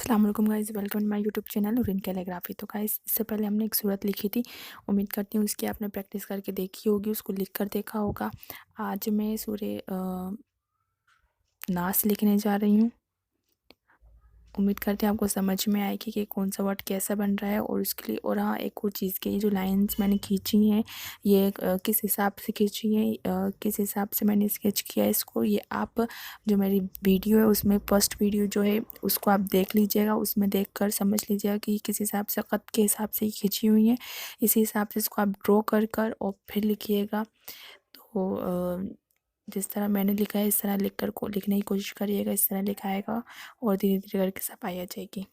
अस्सलाम वालेकुम guys, welcome to my YouTube channel Noorin calligraphy. तो गाइस, इससे पहले हमने एक सूरत लिखी थी। उम्मीद करती हूँ उसकी आपने प्रैक्टिस करके देखी होगी, उसको लिख कर देखा होगा। आज मैं सूरे नास लिखने जा रही हूँ। उम्मीद करते हैं आपको समझ में आएगी कि कौन सा वर्ड कैसा बन रहा है। और उसके लिए और हाँ, एक और चीज़ की, ये जो लाइंस मैंने खींची हैं ये किस हिसाब से खींची हैं, किस हिसाब से मैंने स्केच किया है इसको, ये आप जो मेरी वीडियो है उसमें फर्स्ट वीडियो जो है उसको आप देख लीजिएगा। उसमें देख कर समझ लीजिएगा कि किस हिसाब से ख़त के हिसाब से खींची हुई हैं। इसी हिसाब से इसको आप ड्रॉ कर और फिर लिखिएगा। तो जिस तरह मैंने लिखा है इस तरह लिखने की कोशिश करिएगा। इस तरह लिखाएगा और धीरे धीरे करके सब आ जाएगी।